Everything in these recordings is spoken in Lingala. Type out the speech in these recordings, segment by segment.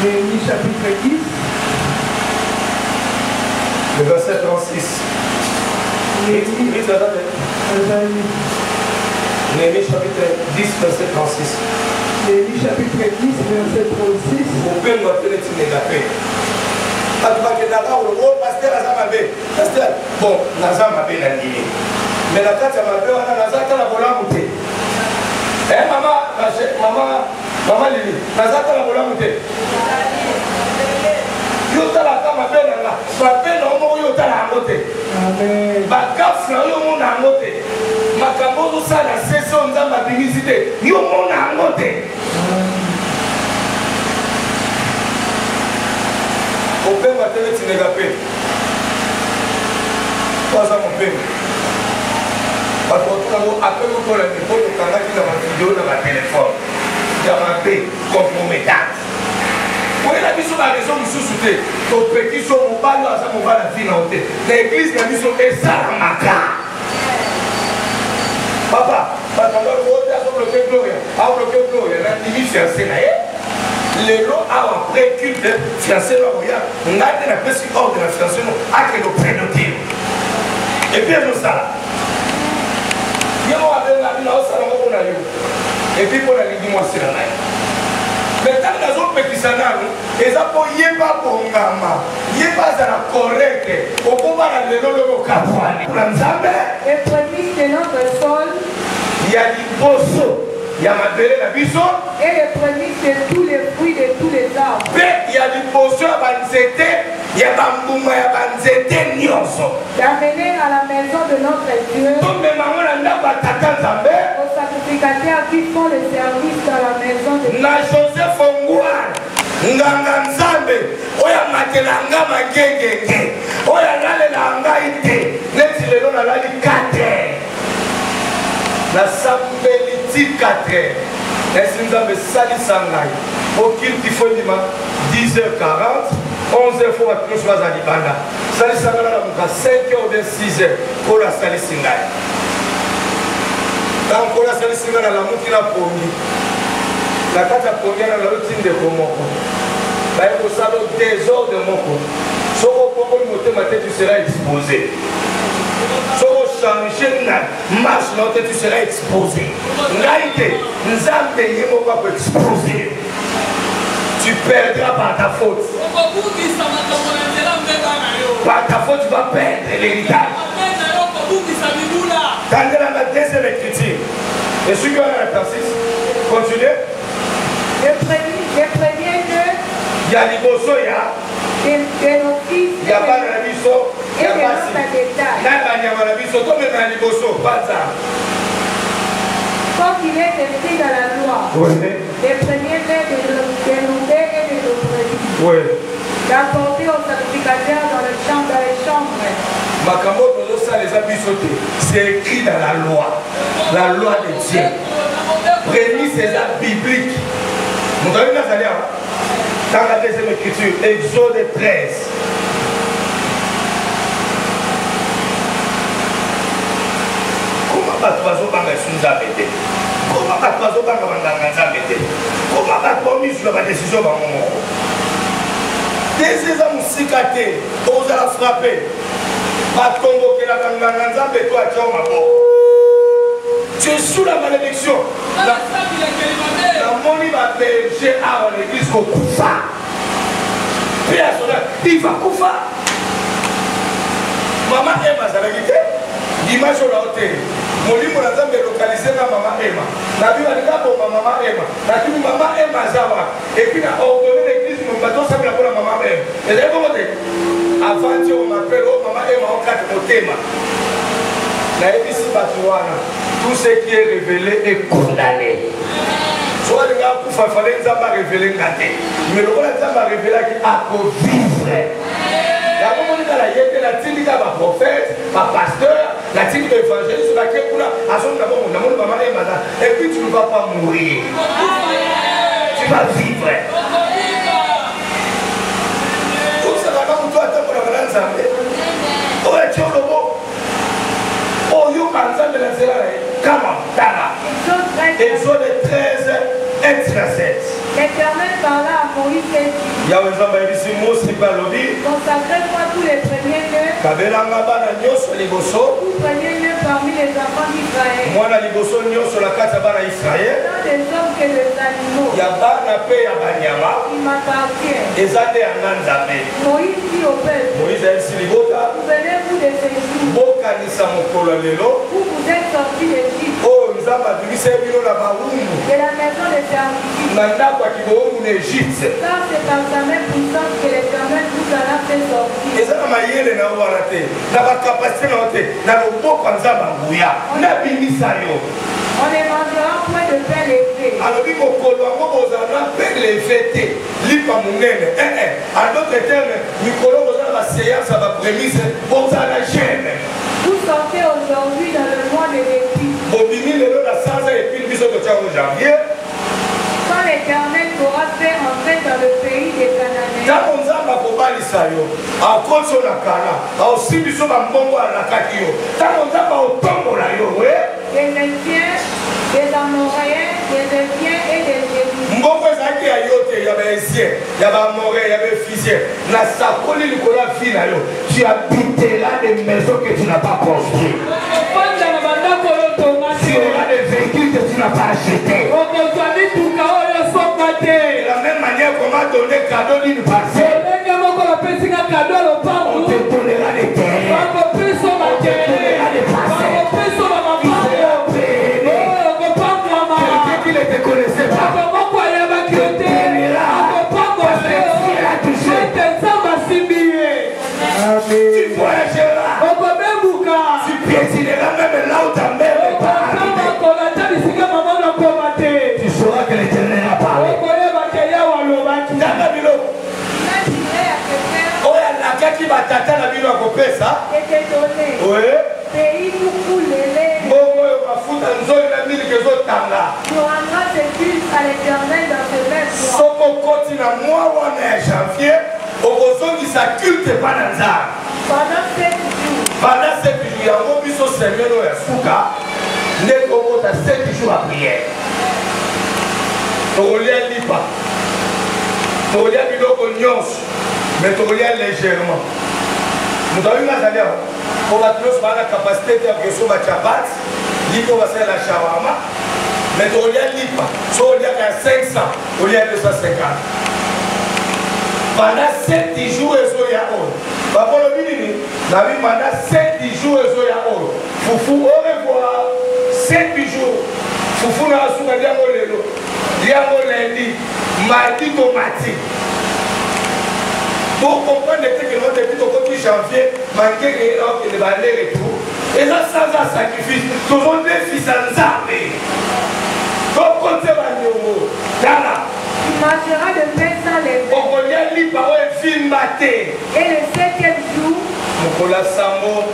Néhémie chapitre 10. Le verset 36. Néhémie chapitre 10, verset 36. Néhémie chapitre 10, verset 36. Vous pouvez me montrer les négatives. Pasteur Azamabe. Pasteur, bon, Nazamabe n'a dit. Mais la carte Azamabe, on a Nazaka la volamouté. Eh, maman Lili, Nazaka la volamouté. Yota la cama belle là, ma belle homme yota la moté. Amen. Bagaf na yo mon amote. Makambo ça la saison nzamba bibisité. Yo mon amote. Au père va te mettre négapé. Toi ça mon père. Parce que quand on appelle pour la méthode de canal qui dans ma vidéo dans ma téléphone. Dans ma paix compromettante. Pour la mission de la raison de sous-souter, ton petit son, mon bal, ça mon bal à financer. L'église, la mission est ça, ma cara. Papa, papa, on a bloqué Gloria. On a bloqué Gloria. On a mis fiancé là. Les lots ont après culte fiancé là. On a été la presque hors de la fiancée. À que nous prenions. Et puis, nous ça. Il y a un peu de la salon qu'on a eu. Et puis, pour la ligne, moi, c'est la même. Mais tant que nous avons petit sanano, ils ont yé pas pour ngama, yé pas à la correcte. Au combat de l'eau capouane. Les prémices de notre sol. Il y a du bosso, il y a ma belle la bison. Et les prémices de tous les fruits de tous les arbres. Il y a du bosso à banzete, il y a bambouma à banzete nyonso. D'amener à la maison de notre Dieu. Comme maman n'a pas t'attendre Zambé. Aux sacrificateurs qui font le service dans la maison de Dieu. Na Joseph Ongouane, Nganga Nzambe, Oya Matelanga Magengenge, Oya Nale Langa Ite, Neti Lelo na Lali 4. La Sambeliti 4. Nesi Nzambe Sali Sangai, Okil Tifondima, 10h40, 11h faut que nous soyons à Libanda. Sali Sangai na muka 5h ou 6h, pour la Sali Sangai. Quand on a Sali Sangai na la Moukina Pongi, la carte à Pongi na la routine de Komoko. Bah, il faut savoir désordre de Moko. Si on peut monter ma tête, tu seras exposé. Si on change na marche, tu seras exposé. Naïté, nous avons payé mon papa exposé. Tu perdras par ta faute. Par ta faute, tu vas perdre l'héritage. Tandis dans la deuxième écriture. Et celui qui a la Francis, continuez. Les premiers nœuds. Il y a les bossos, il y a. De nos fils. Il y a pas de biseau. Et de notre détail. Il y a pas de biseau. Toi, même dans les bossos, pas ça. Comme il est écrit dans la loi. Oui. Les premiers nœuds de nos bébés et de nos brebis. Oui. D'apporter aux sacrificateurs dans les chambres. Makambo ça les a biseautés. C'est écrit dans la loi de Dieu. Prémisse c'est la biblique. Vous avez vu la salaire dans la deuxième écriture, Exode 13. Comment va toi au banga sunza bete? Comment va toi au banga banga bete? Comment va toi sur la décision de mon des hommes cicatés, on a frappé. Va convoquer la Ganganza, mais toi, tu es sous la malédiction. La monnaie va berger à l'église au Koufa. Il va Koufa. Maman Emma, ça va quitter. Dimanche au hôtel. Mon livre est localisé dans Maman Emma. La vie va dire pour Maman Emma. La vie Maman Emma, ça va. Et puis, on a ordonné l'église, mon bateau, ça va pour la Maman Emma. Et là, comment dire? Avant Dieu, on m'appelle, oh Maman Emma, on crée mon thème. La ABC Batouana, tout ce qui est révélé est condamné. Soit les gars, il fallait que ça va révéler gâté. Mais le rôle de ça va révéler qu'il a pour vivre. La commune de la Yété, la tinique à ma prophète, ma pasteur, la tinique de l'évangéliste, la Képoula, à son d'abord, mon amour, Maman Emma, et puis tu ne vas pas mourir. Tu vas vivre. Exode 13, extra 7. L'Éternel parla à Moïse s'est dit, consacrez-moi tous les premiers-nés, tous premiers-nés parmi les enfants d'Israël, tant des hommes que des animaux, il m'appartient. Moïse dit au peuple, souvenez-vous de ces jours où vous êtes sortis d'Égypte, de la maison de servitude. Car c'est par sa main puissante que l'Éternel vous en a fait sortir. On ne mangera point de pain léger. En d'autres termes, Vous sortez aujourd'hui dans le mois de l'Égypte. Quand l'Éternel t'aura fait entrer dans le pays des Cananéens, des Médiens, des Amoréens, des Éthiopiens et des Jébusites. Tu habiteras des maisons que tu n'as pas construites. Tu auras des véhicules que tu n'as pas achetés. De la même manière qu'on m'a donné cadeau d'une parcelle, on te donnera des terres, on te donnera des parcelles. Quelqu'un qui ne te connaissait pas, tu voyageras, tu piétineras même là où ta mère n'est pas arrivée. Tu sauras que l'Éternel a parlé. Qui va t'attendre à vivre à côté ça? Oui. Pays où coule le lait. Tu rendras tes cultes à l'Éternel dans ce même mois. Pendant 7 jours. Pendant 7 jours, il y a un biso semaine ya suka. Neko mota 7 jours à prière. Tolia lipa. Tolia biloko nyonso. Mais tolia légèrement. Nous avons eu la dernière. On va tous avoir la capacité de faire la chabat. Lipo va faire la shawarma. Mais tolia lipa. So il y a 500, il y a 250. Pendant 7 jours, il y a pendant 7 jours, Foufou, au revoir. 7 jours. Foufou n'a pas souhaité lundi, mardi, tomati. Pour comprendre que depuis le 1er janvier, manqué de aller et tout. Et ça, sans un sacrifice, tout le monde est fils en armée. Donc, quand c'est un nouveau, tu mangeras de pain sans les et le 7e jour,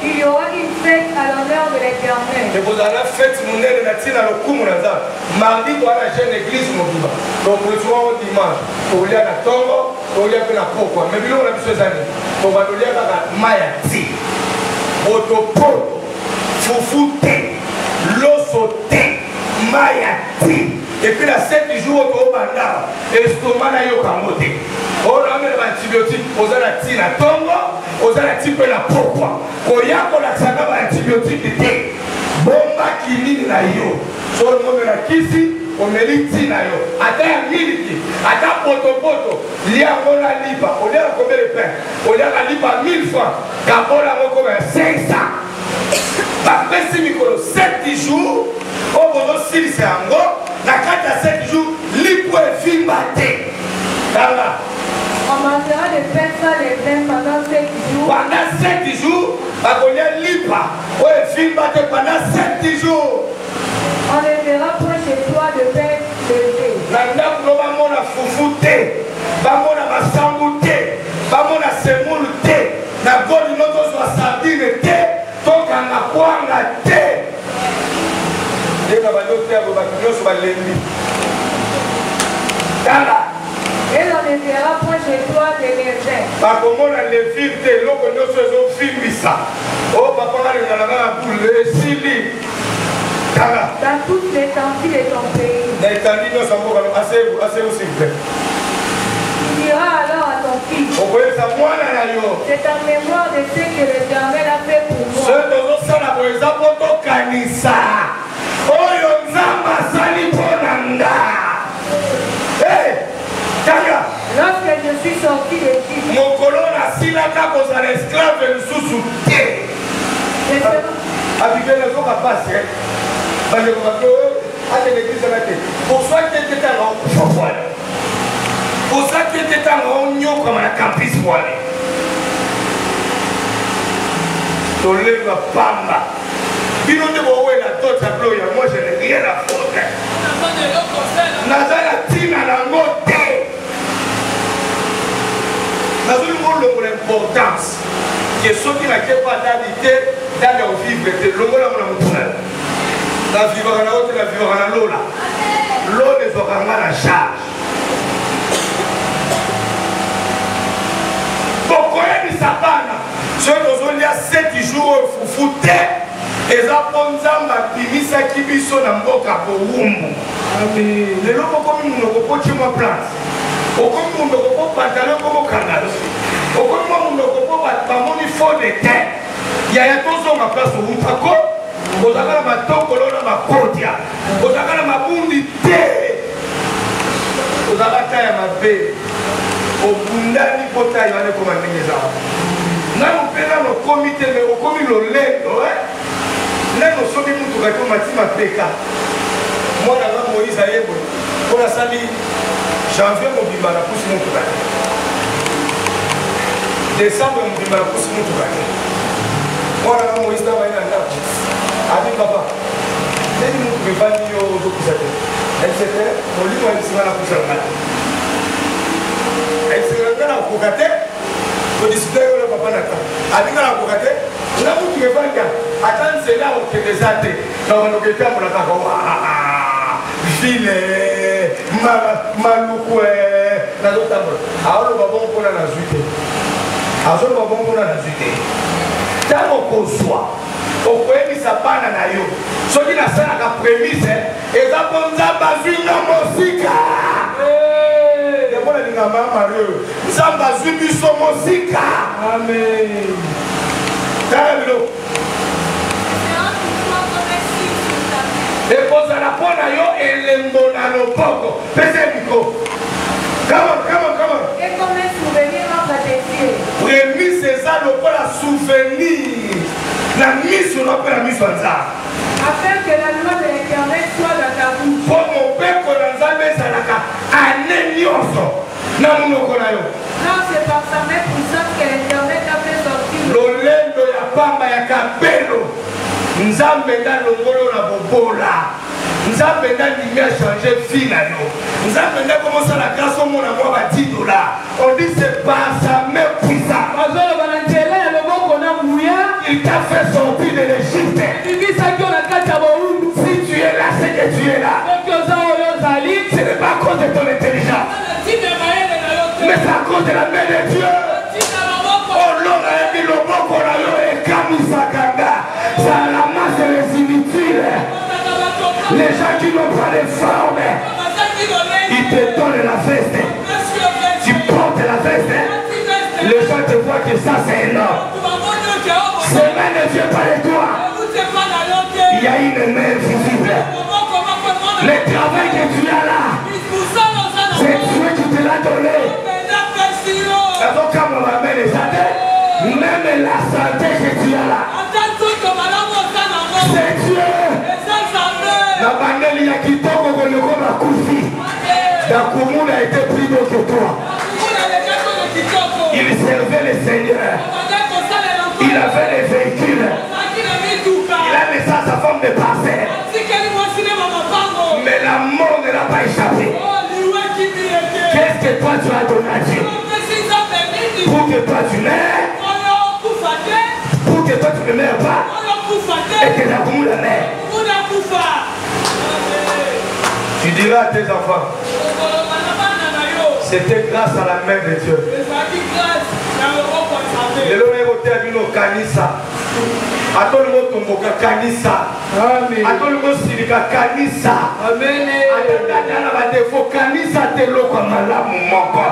il y aura une fête à l'honneur de l'Éternel. Et vous avez fait mon aide nationale au Koumounaza. Mardi, dans la jeune église, donc le soir au dimanche, pour y aller à Tongo, pour y aller à Poko. Mais nous, on a vu ces années. Pour y aller à Mayati, Otopo, Foufoute, Losote, Mayati. Et puis la 7 jours au Banda, estomac na yo kamote. On a mis l'antibiotique aux anatina tongo, aux anatipes la pourquoi. Koyako la saga antibiotique de thé. Bomba kini na yo. Sur le monde na kisi, on meliti na yo. Ata ya miliki, ata poto. Lia mona liba, on a combien de pain? On a liba 1000 francs. Kabola moko 500. Après 7 jours, on va aussi c'est en gros. La carte à 7 jours, libre et film batté. On mangera de pain sans les pains pendant 7 jours. Pendant 7 jours, on est libre. Et film batté pendant 7 jours. On ne verra point chez toi de pain léger. Nanda kuloba mona fufu te, bamona masambu te, bamona semulu te, na goli noto zwa sardine te, toka na kwanga te. Et on ne verra point chez toi de léger. Par comment on a les filles, l'eau que nous faisons filmer ça. Oh, papa, on a boule, Sili. Dans toutes les tentilles de ton pays. Dans les tentilles, nous sommes assez, s'il vous plaît. Il y diras alors à ton fils, c'est en mémoire de ce que l'Éternel a fait pour moi. Lorsque je suis sorti d'Égypte, pour ça que tu étais en comme un campus pour aller. Tu lèves la pamba. Moi je n'ai rien à foutre. Nazala tina la moté. L'importance que ceux qui n'ont pas d'habiter dans leur vivre, la vivre à la haute, la vivre à la lola. L'eau les aura mal à charge. Pourquoi il s'abandonne? Ceux qui ont 7 jours au foufouté, et ça prend ça, ça qui vit sur la boca pour Wumbu. Les gens comme nous ne pouvons pas tuer ma place. Pourquoi nous ne pouvons pas pantalon comme au Canada? Pourquoi nous ne pouvons pas battre mon effort de terre? Il y a tous ma place au Wutako. Vous avez ma toko, ma kodia. Vous avez ma bundité. Vous avez ma baie. Au Bundani Pota, il y a des commandements. Nous avons fait le comité, mais au comité de l'aide. Nous avons sauvé nous pour être ma péka. Moi, je suis Moïse Aïebo. Pour la salle, janvier, mon bimba, la pousse mon tour. Décembre, mon bimba, la pousse mon tour. Moi, je suis Moïse Aïebo. Abi papa, les gens qui veulent venir au Dokusate, etc. On lit moi ici la pousse la etc. Dans la Kokate, on discute avec le papa Nata. Abi dans la Kokate, là où tu veux venir, attends c'est là où tu es déjà été. Dans le Kokate, on a ta filet, malououé, dans l'autre table. Alors le babon qu'on a la zute. Alors le babon qu'on a la zute. Tant qu'on soit. Au premier sapana na yo, ceux qui n'ont pas la prémisse, ils ont besoin de musique. D'abord, les gens Mario, ils ont besoin de musique. Amen. Carlo. Et pour ça, la bonne yo et les bonano poco. Pesez-vous. Come on. Et comme un souvenir entre tes pieds. Prémisse, c'est ça, le pour la souvenir. La mise sur notre la mise en ça. Afin que la loi de l'Éternel soit dans ta bouche. Pour mon père qu'on a jamais ça la cas. Anenioso. Non, c'est par sa main puissante que l'Éternel t'a fait sortir. Lolendo ya pamba ya kabelo. Nzambe na longolo na bobola. Nzambe na limi a changé vie na yo. Nzambe na commencé la grâce au monde à moi $10. On dit c'est par sa main puissante. Il t'a fait sortir de l'Égypte. Si tu es là, c'est que tu es là. Ce n'est pas à cause de ton intelligence, mais c'est à cause de la main de Dieu. Oh l'homme a mis le bon qu'on a eu et Kamisakanda. Ça ramasse les inutiles. Les gens qui n'ont pas de forme, ils te donnent la veste. Tu portes la veste. Les gens te voient que ça c'est énorme. C'est main de Dieu par de toi. Il y a une main visible. Le travail que tu as là, c'est Dieu qui te l'a donné. Donc comme ma mère est santé, même la santé que tu as là, c'est Dieu. La banelle il y a qui tombe au lieu comme la coufi. La commune a été plus haut que toi. Il servait le Seigneur. Il avait les véhicules. Il a laissé à sa femme de passer. Mais la mort ne l'a pas échappé. Qu'est-ce que toi tu as donné à Dieu? Pour que toi tu meurs. Pour que toi tu ne meurs pas. Et que la boue la mère. Tu diras à tes enfants, c'était grâce à la main de Dieu. Le long est à une canissa. A tout le monde tombe canissa. Amen. A tout le monde silika canissa. Amen. A tout le monde canissa te lo comme la moumoka.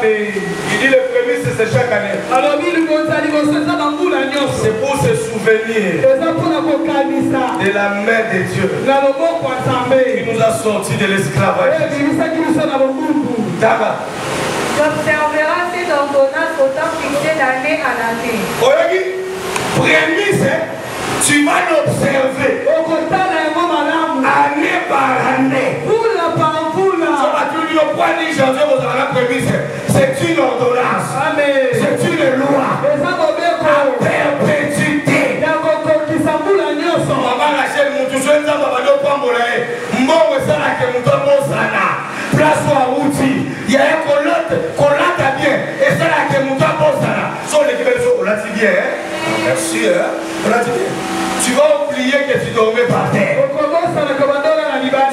Il dit le prémisse c'est chaque année. C'est pour se souvenir de la main de Dieu qui nous a sortis de l'esclavage. J'observerai cette ordonnance au temps fixé d'année en année. Prémisse, tu vas l'observer année par année. C'est une ordonnance, c'est une loi à perpétuité. Place ou outil, il y a un colate bien, et c'est là que mon temps pose là. Sur l'équipe de colate bien, merci, colate bien. Tu vas oublier que tu dormais par terre.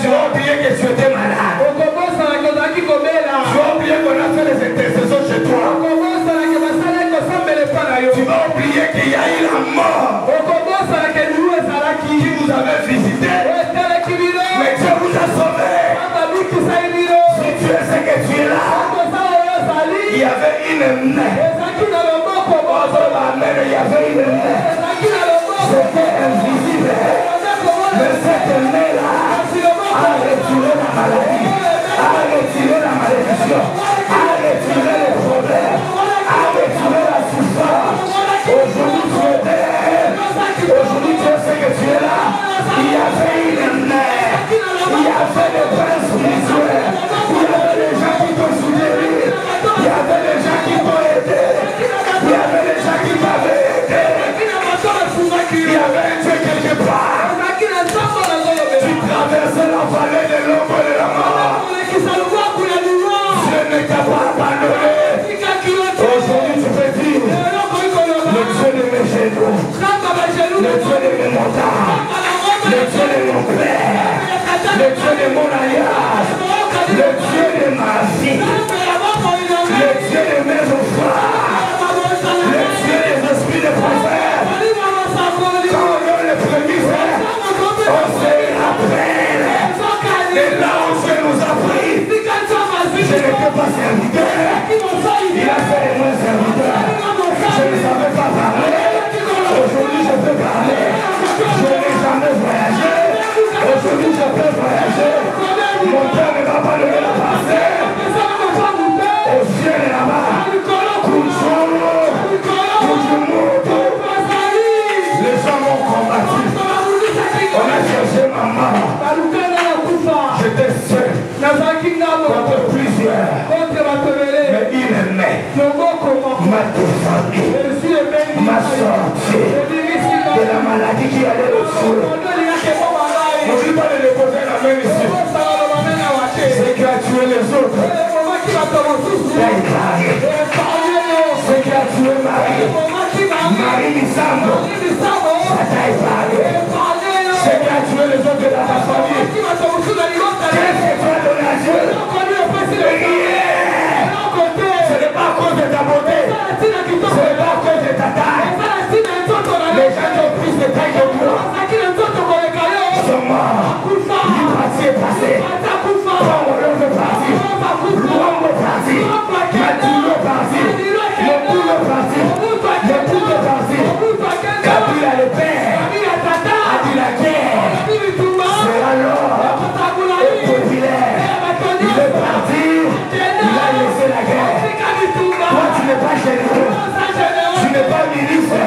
Tu vas oublier que tu étais malade. Tu vas oublier qu'on a fait les intercessions chez toi. Tu vas oublier qu'il y a eu la mort qui vous avait visité. Mais Dieu vous a sauvé. Si tu es ce que tu es là, il y avait une main. Il y avait une main. C'était invisible. Mais cette main-là a retiré la maladie, a retiré la malédiction, a retiré les problèmes, a retiré la souffrance. Aujourd'hui tu es belle. Aujourd'hui tu sais que tu es là. Il y avait une main. Il y avait des princes spirituels. Il y avait des gens qui t'ont soutenu. Il y avait des gens qui t'ont aidé. Il y avait des gens qui t'avaient aidé. Il y avait un Dieu quelque part. Tu traversais la vallée de l'ombre et de la mort. Dieu ne t'a pas abandonné. Aujourd'hui tu peux dire le Dieu de mes genoux, le Dieu de mes montagnes, le Dieu de mon père, le Dieu de mon alliance, le Dieu de ma vie, le Dieu de mes enfants, le Dieu des esprits de prophètes. Quand on donne le premier frère, on se rappelle de là où Dieu nous a pris. Je n'étais pas serviteur, il a fait de moi serviteur. Je ne savais pas parler, aujourd'hui je peux parler. Je n'ai jamais voyagé, aujourd'hui je peux voyager. Mon père ne va pas donner la passée. Au ciel et là-bas, les gens m'ont combattu. On a cherché maman. J'étais seul contre plusieurs. Mais il aimait. M'a défendu, m'a sorti de la maladie qui allait le tuer. N'oublie pas de déposer la main ici. C'est qui a tué les autres. T'as épargné. C'est qui a tué Marie. Marie Missambo. Ça t'a épargné. C'est qui a tué les autres de ta famille. Qu'est-ce que tu as donné à Dieu? Rien. Ce n'est pas à cause de ta beauté. Ce n'est pas à cause de ta taille. Les gens qui ont plus de taille que toi sont morts. L'hypatie est passée. Pamolo est parti. Luambo est parti. Matilo est parti. Mokulo est parti. Mokulo est parti. Kabila le père a dit la guerre. C'est alors populaire. Il est parti. Il a laissé la guerre. Toi tu n'es pas généreux. Tu n'es pas ministre.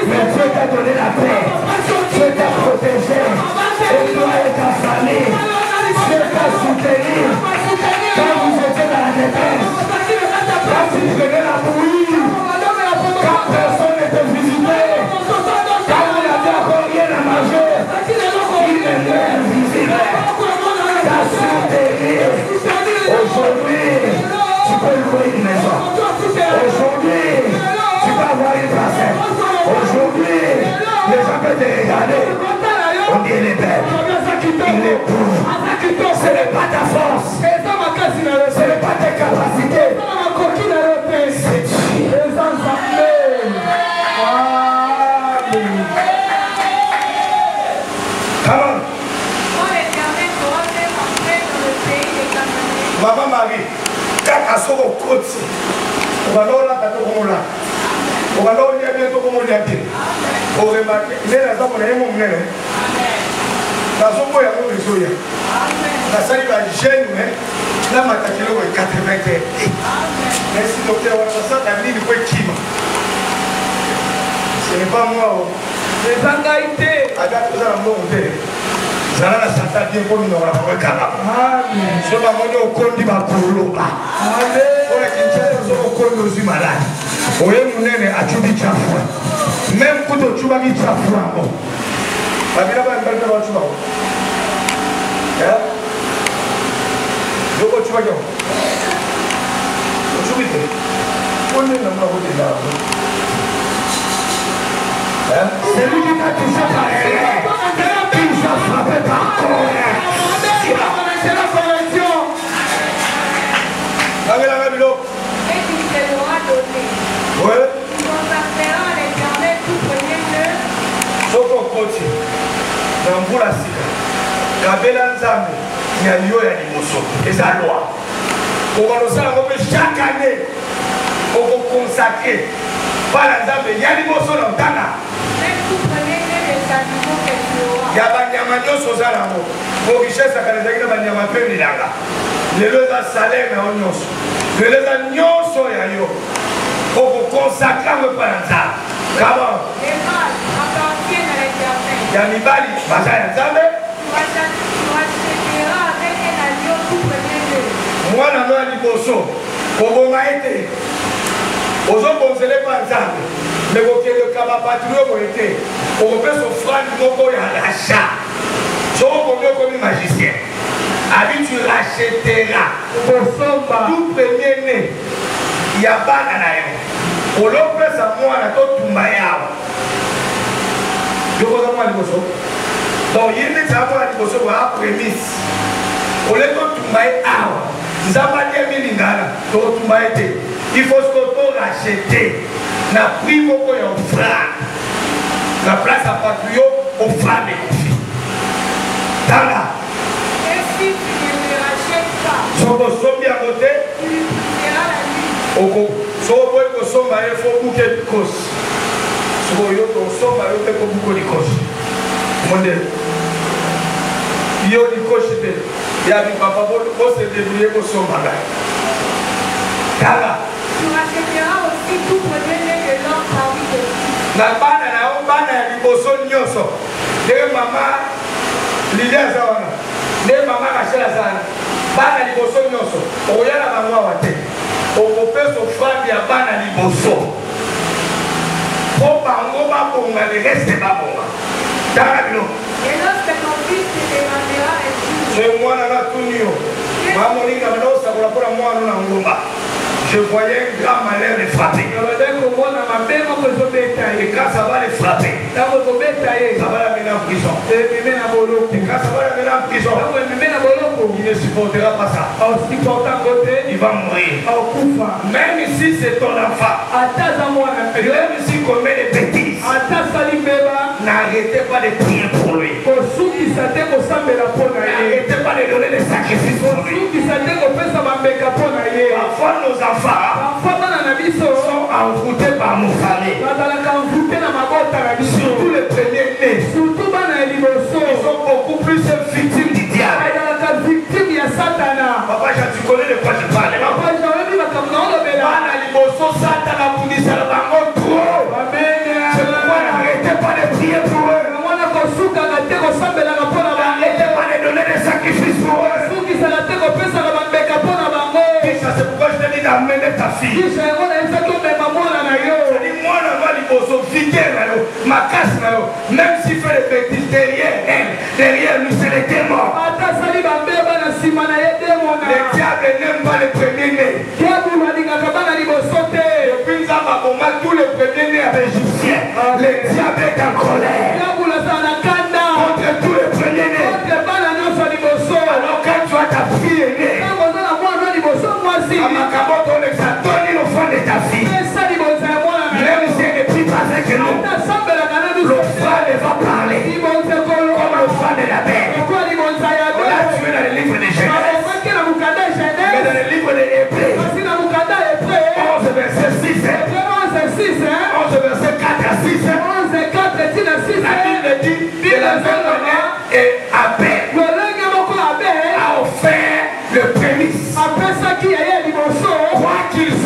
Mais Dieu t'a donné la paix. Dieu t'a protégé. Et toi et ta famille. Dieu t'a soutenu. Quand vous étiez dans la détresse. Quand tu prenais la bouillie. Quand personne ne te visitait. Quand vous n'avez encore rien à manger. Il est invisible. T'as soutenu. Aujourd'hui, tu peux louer une maison. Aujourd'hui, tu peux avoir une place. Aujourd'hui, les gens peuvent te regarder. On dit elle est belle. Il est beau. Ce n'est pas ta force. Ce n'est pas tes capacités. C'est Dieu. Come on. Maman Marie, quand Asoko okoti obalolaka to komola obalolia bien to komolia bien oremake nde naza mona ye mo monene nazoboya mo ezoya nasali bagene na matakiloko 80 merci docteur wana basaka nini po ekima ce n'est pas moi eza ngai te aga tozala mbongo te zala na sata bien mpo minokala bango ekala so bamoni okondi bakoloba ola kinshasa so okondi ozwi maladi oye monene acubi chafua même kuta ocubaki chafu yango babila bambalita bacubako yoko ocubaki yango ocubi te onena mona kotelaa celui qui t'a touché par erreur, il s'est frappé par colère. C'est la formation. Et il te l'aura donné. Ouais. Tu consacreras à l'Éternel tout premier-lieu. Soko koti. Nambula sika. Kabela nzambe. Nyanyo ya liboso. Eza loi. Obalosala ngobe chaque année. Oko consacrer. Par nzambe ya liboso na ntana. Ya banyama nyonso oza nango richesse akanezaki na banyama mpe milanga lelo eza salere na yo nyonso lelo eza nyonso ya yo okokonsakre yango epa na nzambe kaba ya mibali baza ya nzambe mwana no ya liboso kobonga ete ozobonzele mpa nzambe me kokende kaba patrio boye te okopesa ofrande moko ya rachat soko komi okomi magicien abi tu racheteras tout premier né ya bana na yo olopesa mwana totumba yawa yokoza mwana liboso donc ye neti ya mwana liboso boya prémisse ole totumba ye awa nzambe alie milingana tokotumba ye te il faut ce qu'on racheter na prix moko ya offrande la place à patrio aux femmes et aux filles. Tala. Et si tu ne le rachètes pas, Soko sombi à côté. Tu lui couperas la nuit. Oko. Soko ko somba il faut bouquet de cos. Soko yo ko somba yo ko bouquet de cos. Monde. Yo di cos te. Ya bi papa bo se débrouiller ko somba ga. Tala. Tu rachèteras aussi tout premier-né de l'homme parmi tes fils. Na bana na o bana ya liboso nyonso ndenge mama lilia aza wana ndenge mama rachel aza wana bana liboso nyonso okoya na bango awa te okopesa ofrande ya bana liboso mpo bango babonga le reste babonga tala bino Et lorsque ton fils te demandera un jour, so mwana na tuni yo mamoninga bana osakola mpona mwana na ngomba. Je voyais un grand malheur les frapper. Et quand ça va les frapper, ça va la mener en prison. Et quand ça va la mener en prison, il ne supportera pas ça. Il va mourir. Même si c'est ton enfant, même s'il commet des bêtises, n'arrêtez pas de prier pour lui. N'arrêtez pas de donner des sacrifices pour lui. Parfois nos enfants sont envoûtés par nos familles. Surtout les premiers-nés. Ils sont beaucoup plus victimes du diable. Papa, tu connais de quoi je parle. C'est pourquoi n'arrêtez pas de prier pour eux. N'arrêtez pas de donner des sacrifices pour eux. C'est pourquoi je te dis d'amener ta fille. Même s'il fait des bêtises derrière elle, derrière lui, c'est les démons. Le diable n'aime pas les premiers-nés. Depuis nous avons tous les premiers-nés avec Égyptiens. Le diable est en colère contre tous les premiers-nés. Alors quand tu as ta fille aînée, on les a donné l'offrande de ta fille. Même si elle n'est plus avec nous, l'offrande va parler comme l'offrande de la bête. On l'a tué dans le livre de Genèse. Mais dans le livre de Hébreux,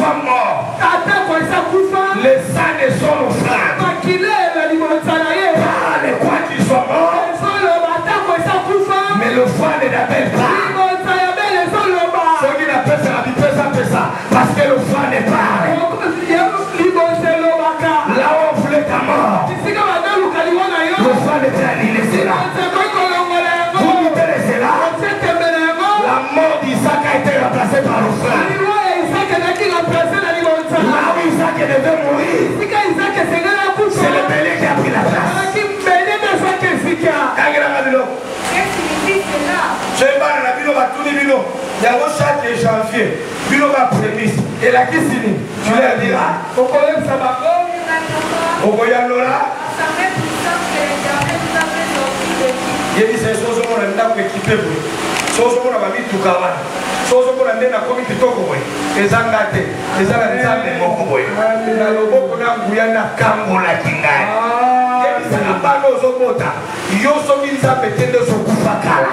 soit mort, le sang de son offrande, parle quoi qu'il soit mort, mais l'offrande n'appelle pas. Ceux qui n'appellent ça, parce que l'offrande parle. Là où on voulait ta mort, l'offrande était annulée, c'est là. Vous mettez c'est là. La mort d'Isaac a été remplacée par l'offrande. Là où Isaac devait mourir, c'est le bélier qui a pris la place. Chaque janvier, bino va prémisse. Et la qui signe, tu leur diras. Il dit c'est chose qu'on a équipé. Chose qu'on a mis tout cavan. Chose qu'on a mis dans la comité Tokoboy. Et Zangate. Et Zangate Mokoboy. La lobo qu'on a Guyana Kambola Kingai. Yo soki nza petende so kufakala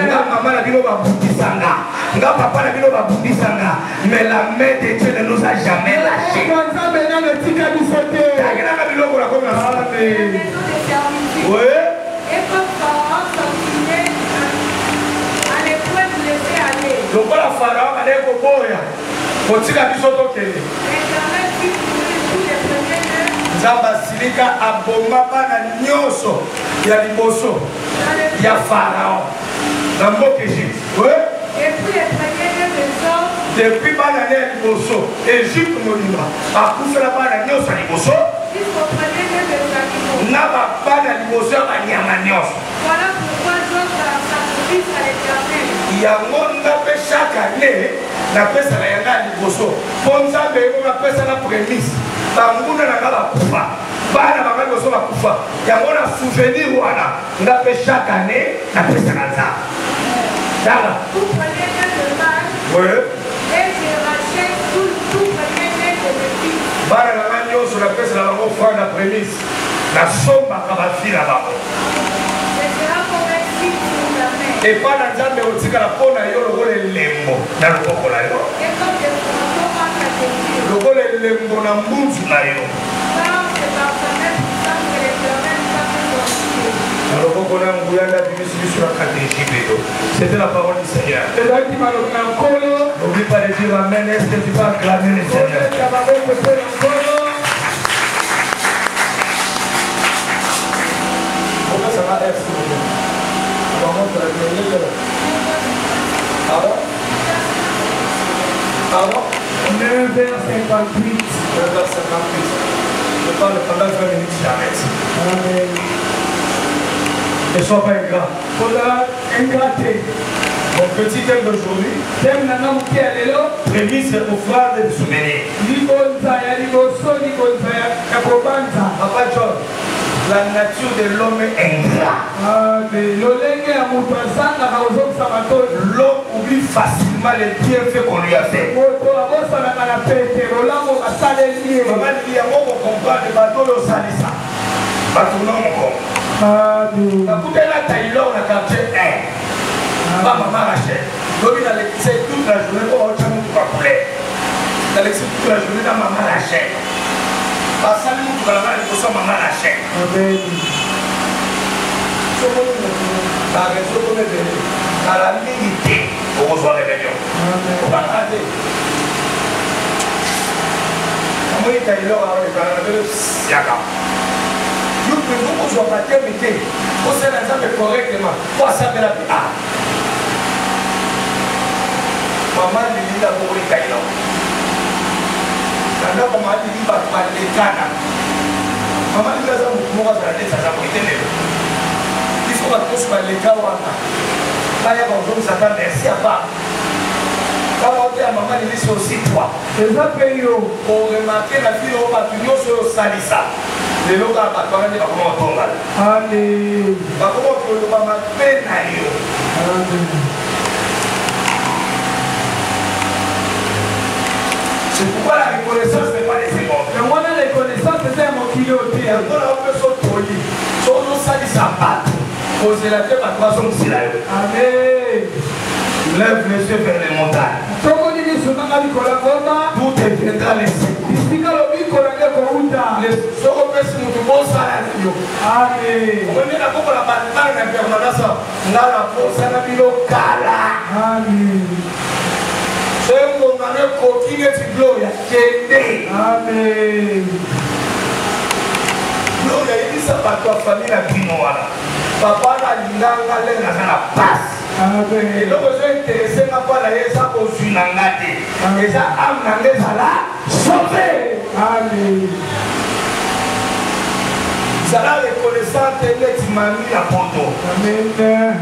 nga mama na bino babundisanga nga papa na bino babundisanga mais la main de Dieu ne nous a jamais lâché oui lokola Pharaon ale koboya kotika biso tokende Nzamba silika aboma bana nyonso ya liboso ya Pharaon dans mboka Égypte. Oui. Depuis bana ya liboso Égypte molima akufela bana nyonso ya liboso na bana liboso ya banyama nyonso. Voilà pourquoi j'offre un sacrifice à l'Éternel. Yango ngape chaque année na pesa na yanga liboso. Ponzambe ngo na pesa na prémisse. Banguna na ngaba kufa. Bana banga liboso bakufa. Yango na souvenir wana ngape chaque année na pesa na za. Dala. Vous prenez le mal. Oui. Et je rachète tout premier de mes fils. Bana na nyonso na pesa na bango fa na prémisse. Na somba kabafi na bango. Et pas dans le temps de la peau, il y a le lembo dans le coco. Le rôle est lembo dans le monde. C'était la parole du Seigneur. N'oublie pas de dire Amen. Est-ce que tu vas acclamer le Seigneur? Ça va être Pardon 9h58. 9h58. Je parle pendant 20 minutes, j'arrête. Amen. Ne sois pas ingrat. Mon petit thème d'aujourd'hui, prémisse offrande de souvenir. Papa John, la nature de l'homme est ingrat. L'homme oublie facilement les bienfaits qu'on lui a fait. Maman dit, il y a mon combat de bateau de Salissa. Bateau non, mon corps. Écoutez la taille là, on a capté un. Pas maman Rachel. Donc il a laissé toute la journée pour avoir un poulet. Il a laissé toute la journée dans maman Rachel. Parce que nous avons maman Rachel. La raison qu'on est venu à la limite pour rejoindre les réunions. Il ne faut pas rater. Comment il y a eu l'heure à Siaka? Nous pouvons nous en battre, mais pour se l'exemple correctement. Pour savoir la vie. Maman Lili a pour les caïlons. Quand maman Lili va parler les cannes. Maman Lili a pour moi, ça a été ça. Il faut que tu sois les gars. Là, il y a un jour, ça t'a merci à part. Quand on dit à maman Lili, c'est aussi toi. Les appels, pour remarquer la fille au bâtiment sur le salissa. Les locaux à Bakwana, ils vont comment on tombe. Allez. Comment on peut maman peine à eux. C'est pourquoi la reconnaissance n'est pas des secondes. Mais moi, la reconnaissance, c'est mon kilo. On a un peu sauté. Son nom salissa pas. Posez la tête à 300 là. Amen. Lève les yeux vers les montagnes. Tout est deviendra les secours. Bisika lobiko na ndeko uta. Les sokopesi mutu bosala na yo. Amen. Omoni na koko na bandana na permanence ngala bosala bino kala. Amen. Sengo ngane kokine ti gloria kende. Amen. Gloria ibisa bato ya famille na bino wana. Papa na linganga lenga na passe. Amen. Et donc je intéressé na pas la yesa ko sunanga te. Eza amnanga ezala sauvé. Amen. Zala reconnaissante neti mami na poto. Amen.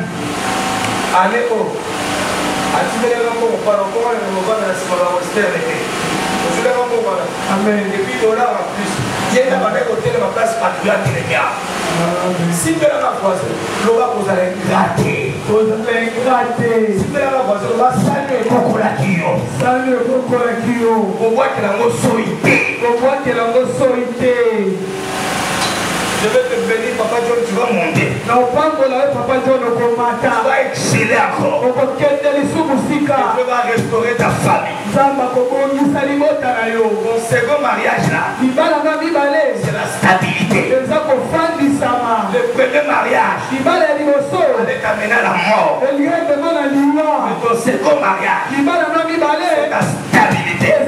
Allez oh. Atimele na ko para ko na mo bana na sima ba austerité. Je vais vous voir. Amen. Et puis $1 en plus. Il y a un hôtel ma place particulière qui est là. Si tu as la voiture, l'on va vous aller gratter. Vous allez gratter. Si tu as la voiture, on va saluer beaucoup la kio. Salut beaucoup la kio. On voit que la mot soïté. On voit que la mot soïté. Je vais te bénir, Papa John, tu vas monter. Non, pas Papa John, on va Tu vas exceller encore. on va quitter les sous-musica. Et tu vas restaurer ta famille. Mon second mariage là, c'est la stabilité. Le premier mariage, allait t'amener à la mort. Mais ton second mariage, c'est la stabilité. Et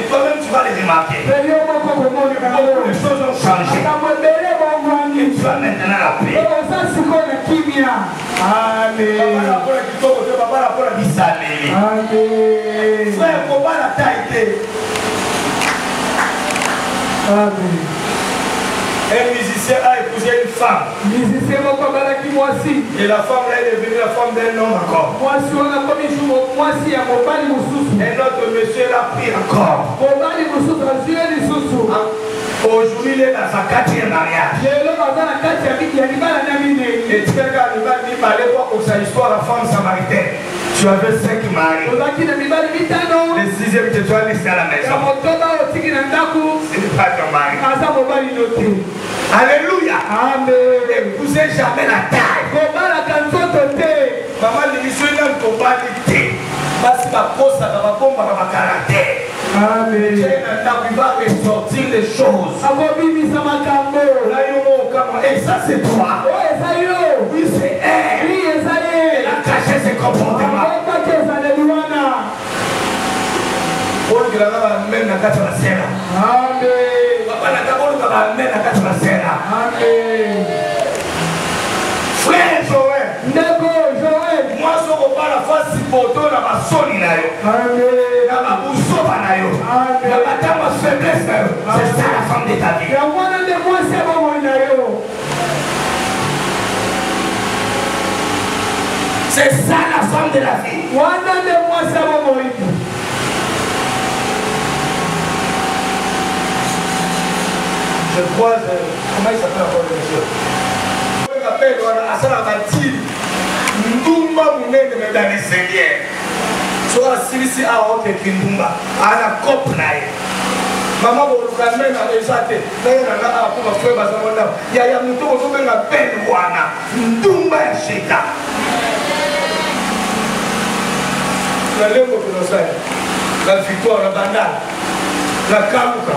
toi-même, tu vas les remarquer. Beaucoup de choses ont changé. Et tu as maintenant la paix. Amen. Frère, comment la taille? Amen. Un musicien a épousé une femme. Et la femme là est devenue la femme d'un homme encore. Un autre monsieur l'a pris encore. Aujourd'hui, il est dans sa 4e mariage. Et tu allais voir pour sa histoire, la femme samaritaine. Tu avais 5 maris. Le 6e que tu as laissé à la maison. Ce n'est pas ton mari. Alléluia. Amen. N'épousez jamais la taille. Maman, l'émission est dans ton balité. Parce que la cause, ça va bomber dans ma caractère. Amen. Il va ressortir les choses. Et ça, c'est toi. Oui, c'est elle. Elle a caché ses comportements. Frère Joël, moi je ne pas la face si poto na basoni na yo. Na babusoba na yo. Na batama faiblesse na yo. C'est ça la femme de ta vie. C'est ça la femme de la vie. Je croise, comment il s'appelle encore le monsieur? Je m'appelle Asala Matil. Ndumba Mounene me dans les Seigneurs. Soit Silisi a honte Kindumba. Ana cop nae. Maman vous le même à l'exaté. D'ailleurs, on a pour faire basamona. Il y a un mouton qui est un bel wana. Ndumba ya sheka. La lengo tunosaya. La victoire, la bandale. La kamuka.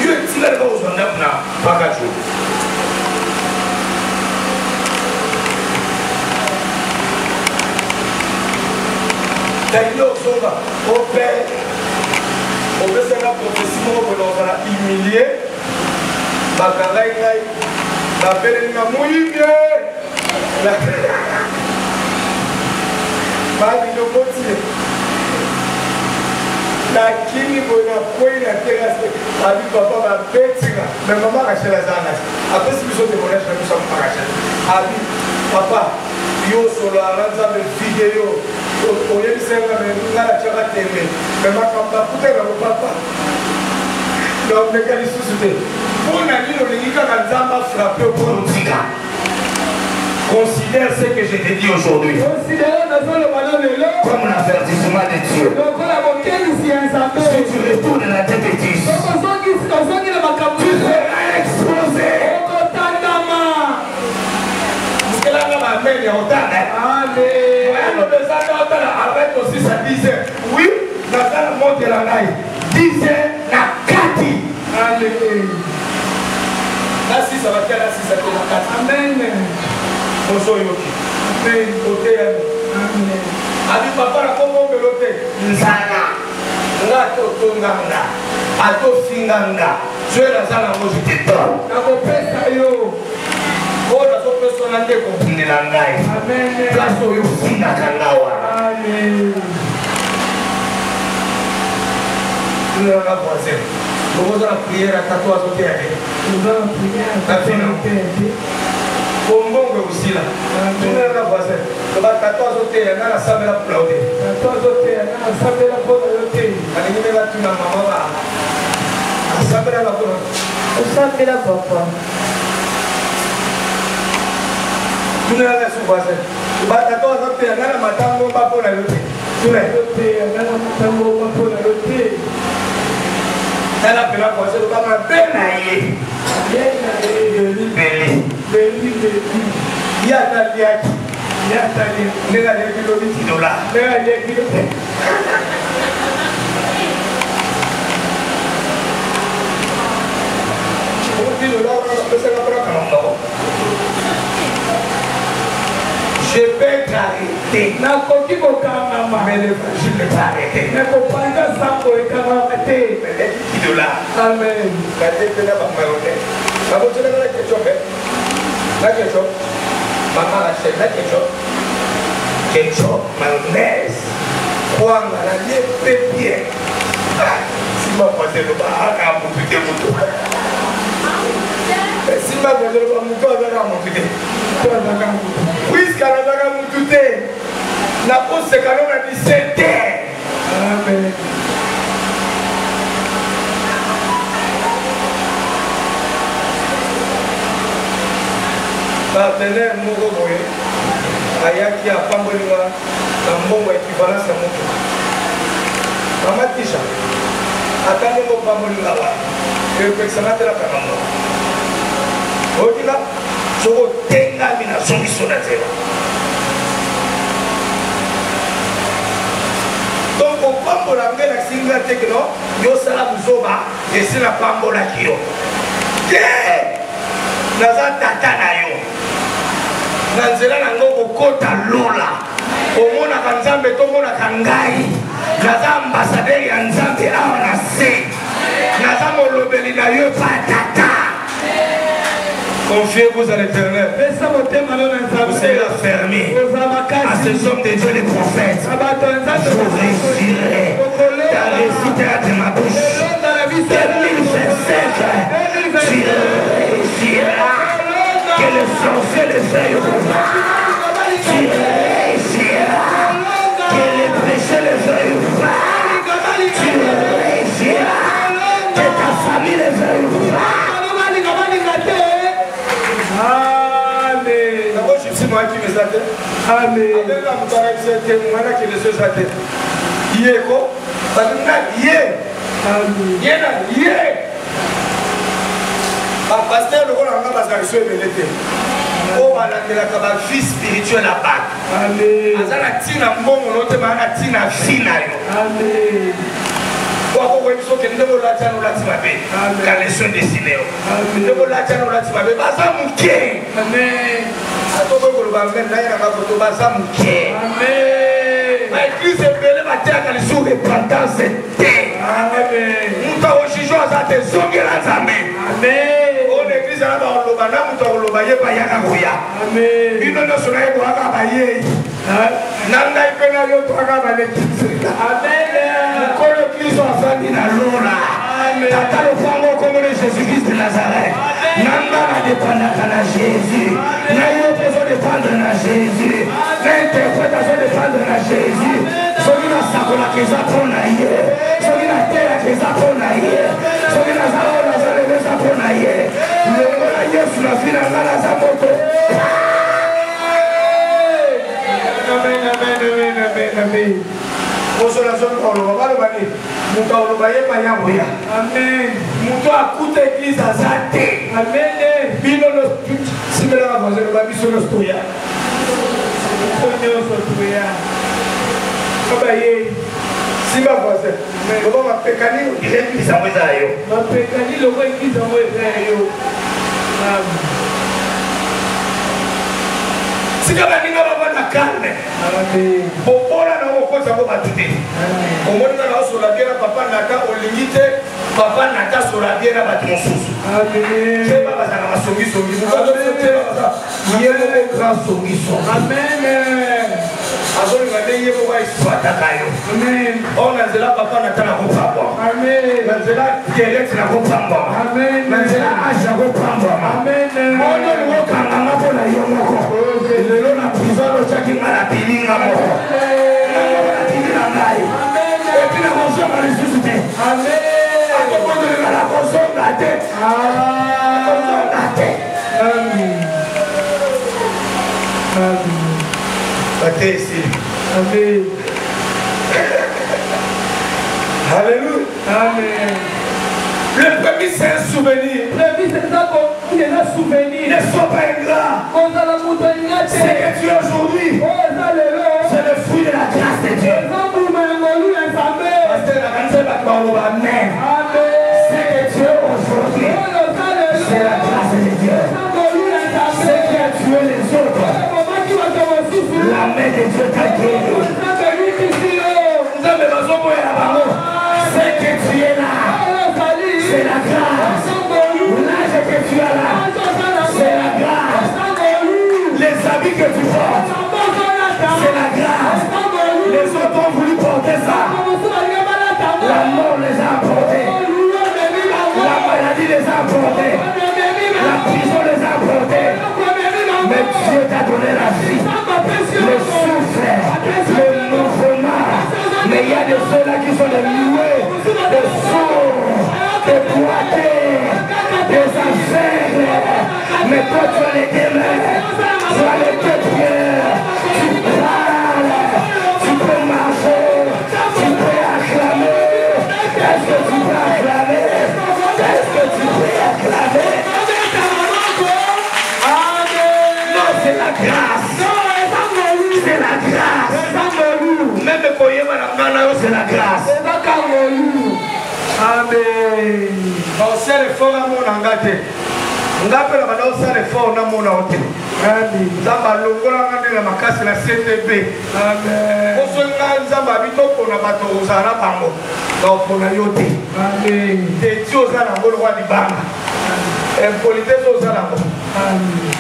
Dieu est tiré de vos honneurs na Pakacho. D'ailleurs, au père, on peut faire la prophétie pour l'on va humilier. Bakaraï, la belle n'a mouillé. Lakini bona kweli atera abi papa ba betinga mais maman kachela zana après si biso te connaître na biso papa kachela abi papa yo solo aranza be video o yebi senga me ngala chaka teme mais makamba kutela ko papa donc ne kali susute bona lilo lingika kanzamba frapper pour ntika. Considère ce que je te dis aujourd'hui comme un avertissement de Dieu. Si tu retournes dans tes bêtises, tu seras exposé. Oui, dans le monde de la la ngai. Disait la kati. Amen. La six, ça va faire la six, ça fait la kati. Amen. Bonjour Yoki. Amen. Côté. Amen. Abi papa la komo melote. Nzana. Nga toto nganga. Ato singanga. Tué la zana moji teto. Nakopesa yo. Oda so persona ndeko kundela ngai. Amen. Place oyo funda kangawa. Amen. Nous allons la voisin. Nous allons la prière à tatouage au théâtre. Nous allons prier à tatouage au théâtre. Bombongo aussi là. Nous allons la voisin. Nous allons tatouage au théâtre. Nous allons savoir la plauder. Tatouage au théâtre. Nous allons savoir la plauder. Allez, nous allons tuer ma maman. Nous allons savoir la plauder. Nous savoir la papa. Nous allons la voisin. Nous allons tatouage au théâtre. Nous allons matango pas pour la lutte. Nous allons matango pas pour la lutte. Elle a fait la voiture, elle va bien naïe. Il y a ta liaque. Il y a ta liaque. Il y a des kilomètres là. Il y a des kilomètres. Je vais t'arrêter. Mais le fragile ne pas arrêter. Mais de là. Amen. La ketchup. Maman achète la ketchup. Ketchup, mayonnaise. Kwanga, la liée pépier. Si ma voisine ne va pas m'occuper. Si ma voisine ne va pas m'occuper. Puisqu'elle va m'occuper. La pause c'est quand même à 17h. Amen. Partenaire moko boye ayaki apambolinga na mbongo équivalence ya moto mama tisha atande ngo pambolinga wa epekisanga telaka na mbongo otina soko tengami na zongiso na nzela donc opambola ngai nakisinga teke no yosala buzoba esi napambolaki yo te naza tata na yo na nzela nango kokota lola omonaka nzambe tomonaka ngai naza ambasadeur ya nzambe awa na se naza molobeli na yo pa tata. Confiez-vous à l'Éternel. Vous serez fermés à ces hommes de Dieu, les prophètes. Je réussirai. Ta réussite est de ma bouche. 2025, tu réussiras. Que le sorcier le feuille au pouvoir. Tu réussiras. Que les péchés le feuille au pouvoir. Tu réussiras. Que ta famille le feuille au pouvoir. Amen. D'abord, je suis moi qui me zate. Amen. Avec la moutarde, c'est moi qui me suis zate. Yéko. Parce que yé. Amen. Yé. Pasteur, le rôle en bas, parce que je suis belleté. Oh, on a la vie spirituelle à battre. Amen. Azala tina mbongo note maana tina fina yo. Amen. Wako webiso ke ndebo la tano la timabe. Ka leçon destiné yo. Ndebo la tano la timabe baza muke. Amen. Atoko ko ba men na yana ka ko baza muke. Amen. Ma église bele ba tia ka leçon repentance te. Amen. Muta o shijo azate zongela nzambe. Amen. On église na ba loba na muta o loba ye ba yaka koya. Amen. Bino no sona ye ko aka ba ye. Nanga ipena yo to aka ba le kitse. Amen. Kolo Kristo afandi na lora. Tata le fango comme le Jésus-Christ de Nazareth. Nanga na dépendaka na Jésus. Na yo besoin dépendre na Jésus. Na interprétation dépendre na Jésus. Soki na sakola keza pona ye. Soki na terre keza pona ye. Soki na zalo na zalo keza pona ye. Longo na Yesu na fina ngala za moto. Amen, amen, amen, amen, amen. Consolation pour le roi de Bani. Nous t'avons envoyé par Yahweh. Amen. Nous t'avons écouté l'église à Zate. Amen. Bino nos toutes. Si nous l'avons voisin, nous l'avons mis sur nos stoya. Simba voisin. Loba mapekani église en weza yo. Mapekani loba église en weza yo. Sika baninga baba na calme. Amen. Bobola na okoza ko batute. Omoni na sola biera papa nata olingite papa nata sola biera batu mosusu. Amen. Keba bazana masongi songi. Yemo grand songi songi. Amen. Azoni ngade yemo wa iswata kayo. Amen. On azela papa nata na kopamba. Amen. Nazela direct na kopamba. Amen. Nazela asha kopamba. Amen. Mono ni wokanga ngapo na yomoko. Lelo na prison lo chaki ngala pilinga mo. Amen. Et puis la conscience va ressusciter. Amen. La conscience va tête. Amen. Amen. Battez ici. Amen. Alléluia. Amen. Le premier c'est un souvenir. Le c'est ça qu'on est un souvenir. Ne sois pas ingrat. Ce que tu es aujourd'hui, c'est le fruit de la grâce de Dieu. Amen. Ce que tu es aujourd'hui, c'est la grâce de Dieu. Ce qui a tué les autres, la main de Dieu t'a guéri. Ce que tu es là, c'est la grâce. L'âge que tu as là, c'est la grâce. Les habits que tu portes, c'est la grâce. Les autres ont voulu porter ça. La mort les a apportés. La maladie les a apportés. La prison les a apportés. Mais Dieu t'a donné la vie, le souffle, le mouvement. Mais il y a de ceux-là qui sont des muets, des sourds, des boités, des aveugles. Mais toi tu as les deux mains, tu as les deux pieds, tu parles, tu peux marcher, tu peux acclamer. Est-ce que tu peux acclamer? Est-ce que tu peux acclamer? Non, c'est la grâce. C'est la grâce. Même le poème c'est la grâce. Amen. On sait le fort à mon engagé. On appelle la madame ça le fort à mon engagé. Amen. Zamba longola ngande na makasi na CTB. Amen. Oso nga nzamba bitoko na bato ozala bango. Donc pour la yote. Amen. Te ti ozala ngolo wa libanga. Impolitesse ozala ngo. Amen.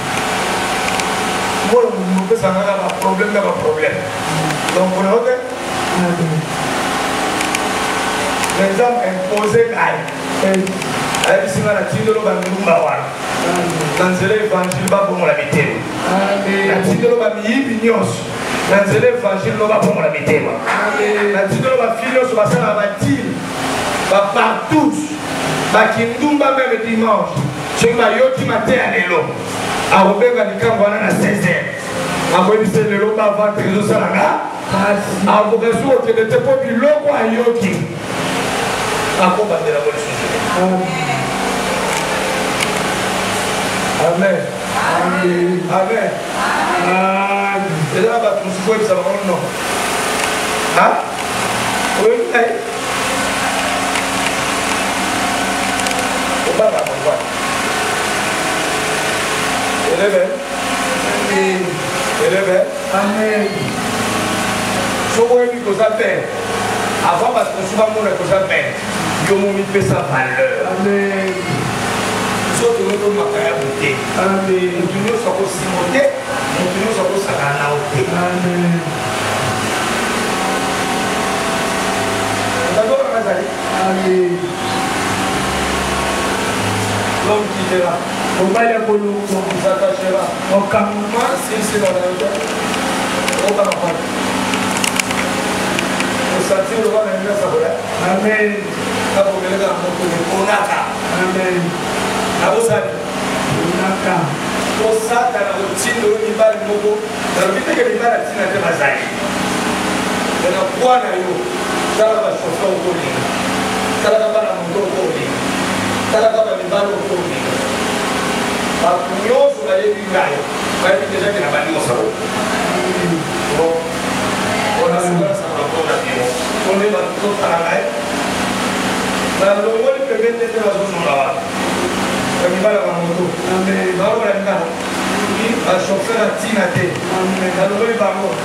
Moi mon pesa nga ba problème na ba problème. Donc pour la yote. Amen. Les hommes imposés gagne. Ayebisinga na tindolo bamilumba wana. Na nzela évangile babomola mitema. Na tindolo bamiyibi nyonso. Na nzela évangile no babomola mitema. Na tindolo bafili nyonso basalaka batile bapartout bakindumba meme dimanche soki bayoki mateya lelo akobenga likambo wana na 16h akoyebisa lelo bavantre ezosalanga akoka soki okende te mpo biloko ayoki akobandela ngo lisusu. Amen. Amen. Amen. Et là, bah, tout ce que ça va non. Hein? Oui, oui. On va là, on va. Élève. Élève. Amen. Je vois que ça fait. Avant, parce que souvent, on a que ça fait. Yo mo mi fait sa valeur. Amen. So to no makaya bote. Amen. Tu nous so ko simote, tu nous so ko sakana ote. Amen. D'abord on a dit amen. L'homme qui est là, on va aller pour nous attacher là. On commence c'est dans la on va pas. On s'attire le roi de la Amen. Amen. Abosani. Onaka. Osata na utindo mibali moko. Na biteke mibali tina te bazali. Na bwana yo. Tala ba chauffeur ko ni. Tala ba na moto ko ni. Tala ba mibali ko ni. Ba kunyoso na yebi ngayo. Ba biteke jake na bani mo sawo. Bon. Ona sala sa ba ko na bio. On est dans tout à la live. Dans le monde, le premier était dans son là. Il va la moto. Amen. Dans le monde, un chauffeur à Tinate. Amen. Dans le monde, il va mort.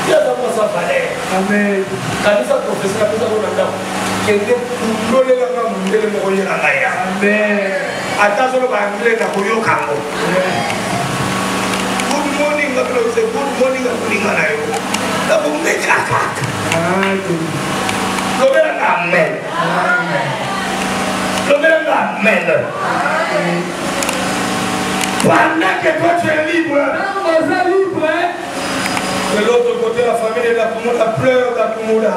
Il y a d'abord sa valeur. Amen. Quand il s'est professé, il a fait ça pour l'endroit. Qui était pour l'eau, il a fait le moyen à l'aïa. Amen. Attention, il va entrer dans le Kango. Good morning, good morning, good morning. La bombe est craquante. Amen. Amen. Pendant que toi tu es libre, de l'autre côté, la famille de la Kumula pleure d'Akumula.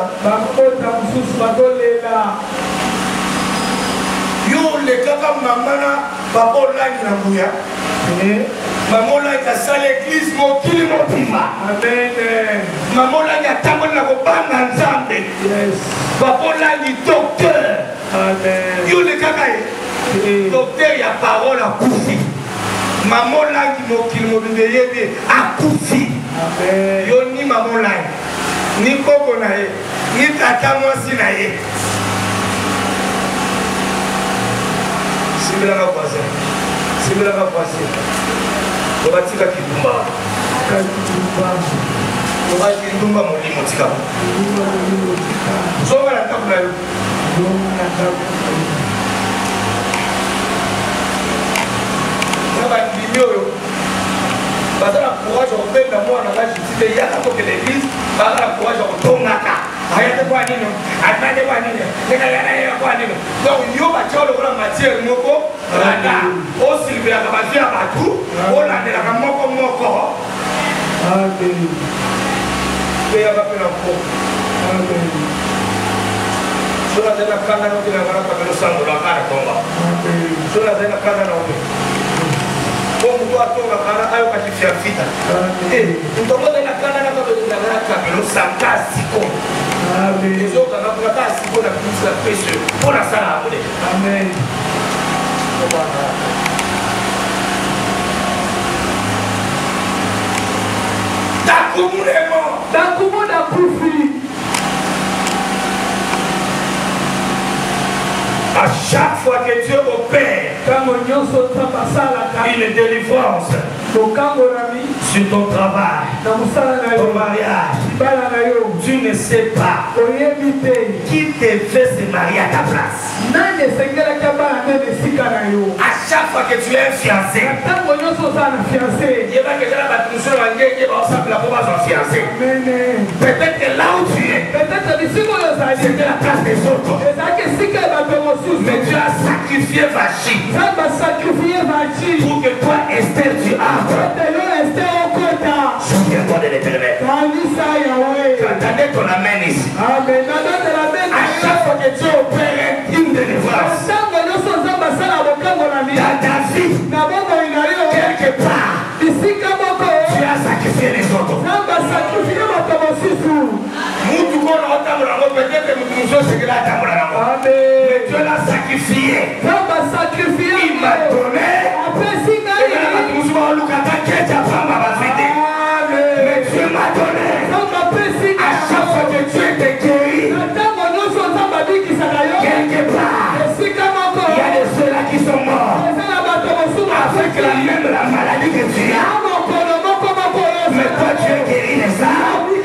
Yo, les kaka mamana, papa langue na bouya. Maman langue a salé l'église, mon kili mon pima. Amen. Maman langue a tamon na kobanga nzambe. Papa langue docteur. Amen. Yo, les kaka, docteur, il y a parole à Koufi. Maman langue mon kili mon bébé à Koufi. Yo, ni maman langue, ni koko nae, ni tata mwasi nae. C'est la passé. C'est la passé. On va tirer Kidumba. On va tirer Kidumba mon limotika. On va la table. On va l'ignorer. Parce que la courage au père de moi, on a dit qu'il y a un peu de l'église. Parce que la courage au Tonaka. Ayate kwa nini? Atande kwa nini? Nena yana kwa nini? Donc yo ba cholo kwa matière moko rada. O silbe ya kabazia batu, o la de la moko moko. Amen. Pe ya ba pena ko. Amen. Sura de la kana no tena ngara kwa sango la cara tomba. Amen. Sura de la kana no. Como tu atonga kana ayo kashifia fita. Eh, ntomo de la kana na kwa de la ngara kwa sangasiko. Amen. Les autres, on a pas si bon à plus la pêche pour la salle. Amen. À chaque fois que Dieu opère une délivrance sur ton travail, ton mariage, tu ne sais pas qui te fait se marier à ta place. À chaque fois que tu es fiancé, peut-être que là où tu es, c'est de la place des autres. Mais tu as sacrifié Vachi pour que toi, Esther, tu entres. Souviens-toi de l'Éternel. Quand ton amène ici, à chaque fois que Dieu opère une délivrance dans ta vie, quelque part, tu as sacrifié les autres. Mais Dieu l'a sacrifié. Il m'a donné. Mais Dieu m'a donné. À chaque fois que Dieu te guérit, quelque part, il y a des ceux-là qui sont morts avec la maladie que tu as. Mais toi tu es guéri de ça.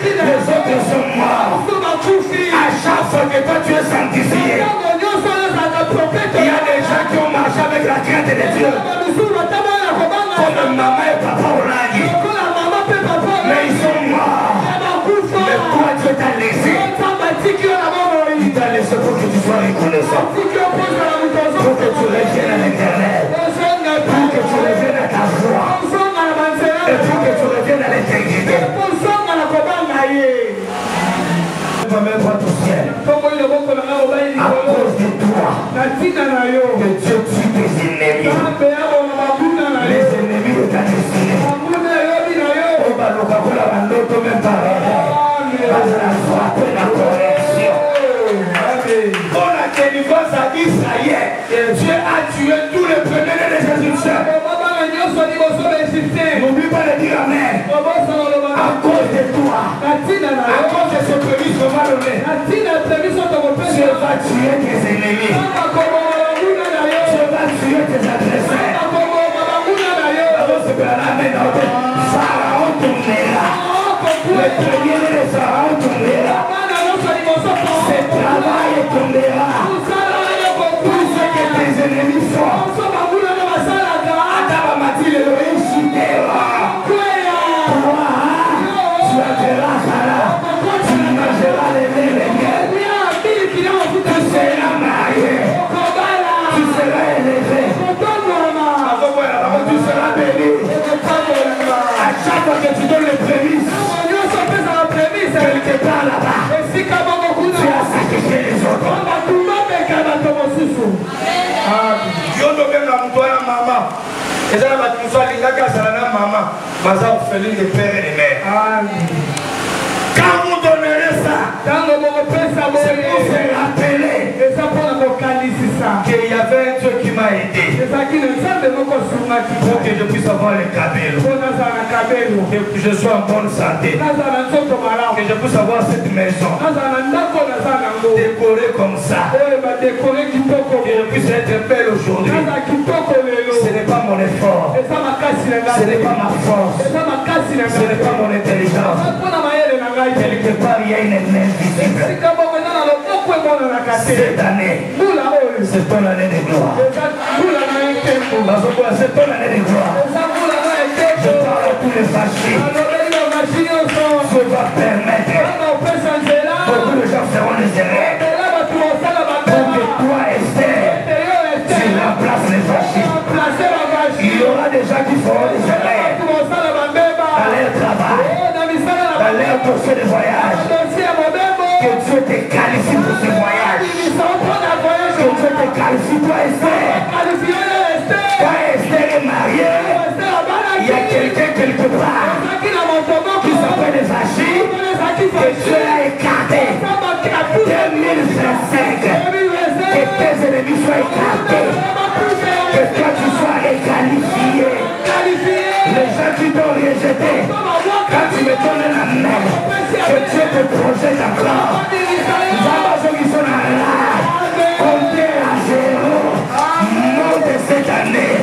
Les autres sont morts. À chaque fois que toi tu es sanctifié, il y a des gens qui ont marché avec la crainte de Dieu. Comme maman et papa au lague. Mais ils sont morts. Mais toi Dieu t'a laissé. Il t'a laissé pour que tu sois reconnaissant. Pour que tu reviennes à l'Éternel. Pour que tu reviennes à ta foi. Et pour que tu reviennes à l'intégrité. Ne même pas ton ciel. À cause de toi, que Dieu tue tes ennemis. Les ennemis de ta destinée. On va le faire la l'autre même pareil. Parce que la foi après la correction. On a délivrance à Israël. Dieu a tué tous les premiers des Égyptiens. N'oublie pas de dire amen. À cause de toi, à cause de ce prémisse qu'on va donner, tu vas tuer tes ennemis. Tu vas tuer tes adversaires. Pharaon tombera. Le premier de Pharaon tombera. Ce travail tombera. Tout ce que tes ennemis font. Tu mangeras les miel. Tu seras marié. Tu seras élevé. Tu seras béni. À chaque fois que tu donnes les prémices, quelque part là-bas, tu as sacrifié les autres. Dieu nous donne la moutoire à maman. Et ça, la moutoire, il y a qu'à ça, la maman. Maza, on fait l'une des pères et des mères. Quand vous donnerez ça, c'est pour se rappeler qu'il y avait un Dieu qui m'a aidé pour que je puisse avoir les cabellos, que je sois en bonne santé, que je puisse avoir cette maison décorée comme ça, que je puisse être belle aujourd'hui. Ce n'est pas mon effort, ce n'est pas ma force, ce n'est pas mon intelligence. Quelque part, il y a une main visible. Cette année, c'est ton année de gloire. C'est ton année de gloire. Je parle à tous les fâchés. Je vais permettre. Beaucoup de gens feront des erreurs. Pour que toi, Esther, tu remplaces les fâchés. Il y aura des gens qui feront des erreurs dans leur travail, dans leur dossier de voyage. Que Dieu te qualifie pour ce voyage. Que Dieu te qualifie, toi Esther. Quand Esther est mariée, il y a quelqu'un quelque part qui s'appelle les Vachis, que Dieu a écarté. 2025, que tes ennemis soient écartés. Que toi tu sois réqualifié. Les gens qui t'ont rejeté, quand tu me donnes la main, que Dieu te projette encore. Nous avons ceux qui sont là, compter à zéro. Monte cette année.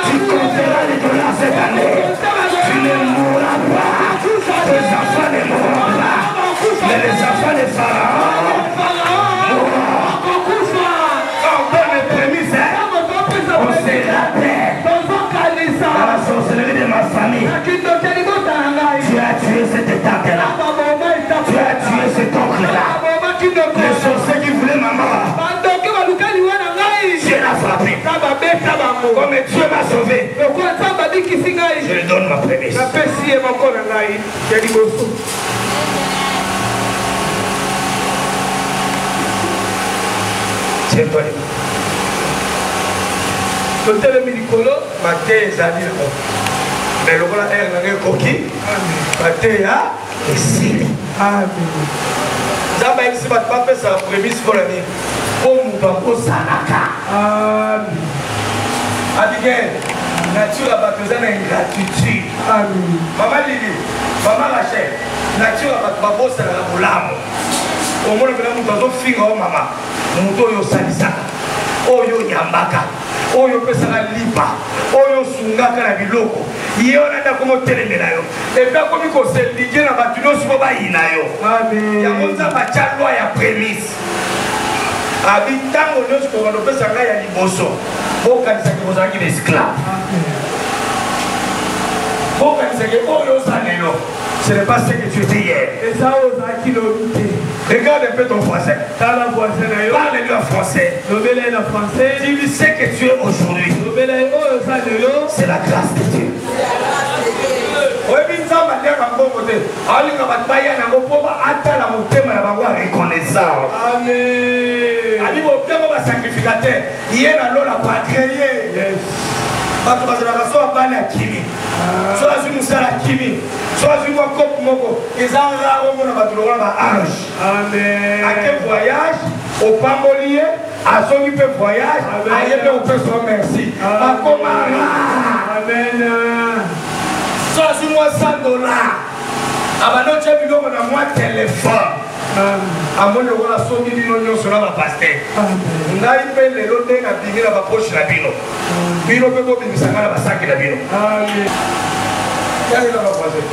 Tu compteras les dollars cette année. Tu ne mourras pas. Tes enfants ne mourront pas. Mais les enfants de Pharaon mourront. On donne les prémices, hein? On se rappelle. Dans la sorcellerie de ma famille, tu as tué cette étape-là. Tu as tué cet oncle-là. Les sorciers qui voulaient ma mort, Dieu l'a frappé. Comme Dieu m'a sauvé, je lui donne ma prémisse. Tiens-toi les mains. Maté ezali na mais lokola ere na ekoki maté ya esili. Nzambe ayebisi bato bapesa prémisse mpona nini mpo moto akosalaka. Abigail, nature ya bato eza na ingratitude. Mama Lili, mama Rachel, nature ya bato babosanaka bolamu. Omona mpena moto azofinga o mama moto oyo osalisaka oyo onyambaka oyo pesaka lipa oyo osungaka na biloko ye wana nde akomi otelemela yo epe akomi koselige na bato nyonso mpo bayina yo. Yango nzambe atya lwa ya prémisse abi ntango nyonso kokanda opesa ngai ya liboso bokanisaki bozalaki baesclave bokanisaki oyo oza lelo. Ce n'est pas ce que tu étais hier. Regarde un peu ton voisin. Parle-lui en français. Dis-lui ce que tu es aujourd'hui. C'est la grâce de Dieu. bato bazalaka so abali akimi so azwi mosala akimi so azwi mwa kope moko eza rare omona bato lokola ba ange ake voyage opamboli ye azongi mpe voyage aye mpe opesa merci akoma rare Amen. Ça, c'est moi $100. Abano tche biloko na moi téléphone. Amon le wala soki bino nyonso na ba pasteur. Ngai pe lelo nde na bingi na ba poche na bino. Bino pe ko bimisa na ba saki na bino. Amen. Quel est le projet?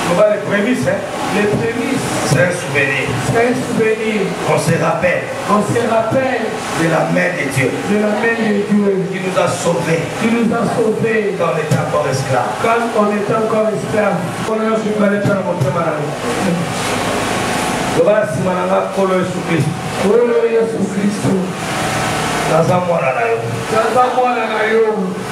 On va les prémices, hein? Les prémices. C'est un souvenir. C'est un souvenir. On se rappelle. On se rappelle de la main de Dieu. De la main de Dieu. Qui nous a sauvés. Qui nous a sauvés. Quand on était encore esclaves. Quand on était encore esclaves. On a su parler de notre malade. Le bas si mananga kolo Yesu Christ. Kolo Yesu Christ. Naza mwana na yo. Naza mwana na yo.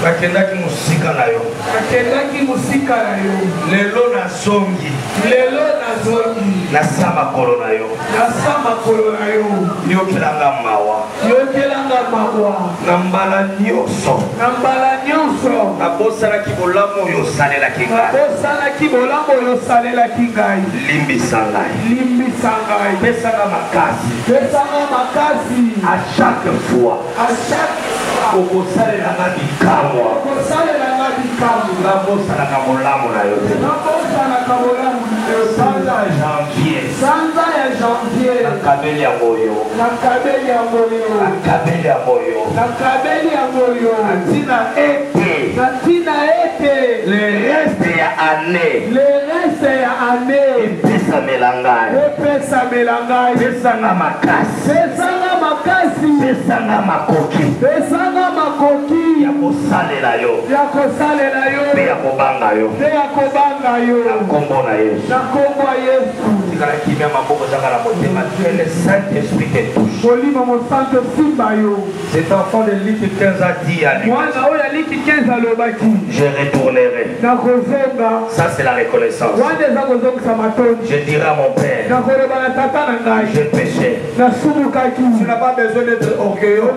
Nakendaki musika na yo. Nakendaki musika na yo. Lelo na zongi. Lelo na zongi. Nasa makolo na yo. Nasa makolo na yo. Yokelanga mawa. Yokelanga mawa. Nambala nyonso. Nambala nyonso. Nabosalaki bolamu oyo osalelaki ngai. Nabosalaki bolamu oyo osalelaki ngai. Limbisa ngai. Limbisa ngai. Pesanga makasi. Pesanga makasi. À chaque fois. À chaque fois. Okosalelanga bikamwa. Okosalelanga bikamwa. Nabosalaka bolamu na yo te. Nabosalaka bolamu na yo. Sanza janvier. Sanza ya janvier. Nakabeli yango yo. Nakabeli yango yo. Nakabeli yango yo. Nakabeli yango yo. Natina ete. Natina ete. Le reste ya année. Le reste ya année. Epesamela ngai. Epesamela ngai. Pesanga makasi. Pesanga makasi. Pesanga makoki. Pesanga makoki. Ya kosalela yo. Ya kosalela yo. Pe ya kobanga yo. Pe ya kobanga yo. Na kombo na Yesu. Na kombo ya Yesu. Tikala kimia maboko zakala motema. Que le Saint-Esprit te touche. Kolima mo santo simba yo. Cet enfant de Luc 15 a dit à lui. Mwana oya Luc 15 alobaki. Je retournerai. Na kozonga. Ça c'est la reconnaissance. Wande za kozonga sa matoni. Je dirai à mon père. Na koloba na tata na ngai. Je péchais. Na sumukaki. Tu n'as pas besoin d'être orgueilleux.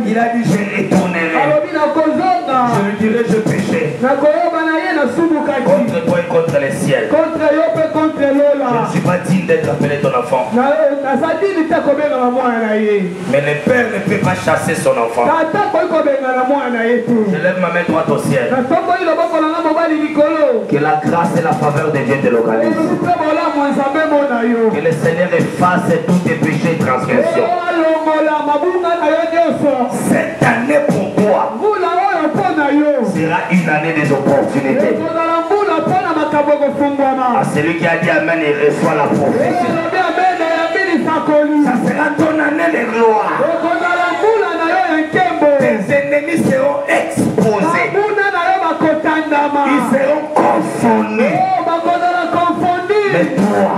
Il a dit je retournerai. Je lui dirai je péchais. Contre toi et contre les ciels. Je ne suis pas digne d'être appelé ton enfant. Mais le père ne peut pas chasser son enfant. Je lève ma main droite au ciel. Que la grâce et la faveur de Dieu te localisent. Que le Seigneur efface tous tes péchés et transgressions. Cette année pour toi sera une année des opportunités. À celui qui a dit Amen, il reçoit la prophétie. Ça sera ton année de gloire. Tes ennemis seront exposés. Ils seront confondus. Mais toi,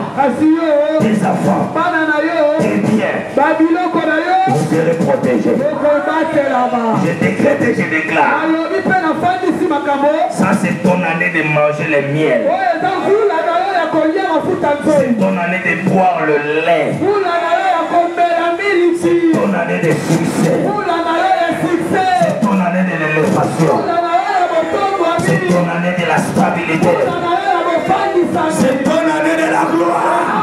tes enfants, tes biens, vous serez protégés. Je décrète et je déclare. Ça c'est ton année de manger le miel. C'est ton année de boire le lait. C'est ton année de succès. C'est ton année de l'élévation. C'est ton année de la stabilité. C'est ton année de la gloire.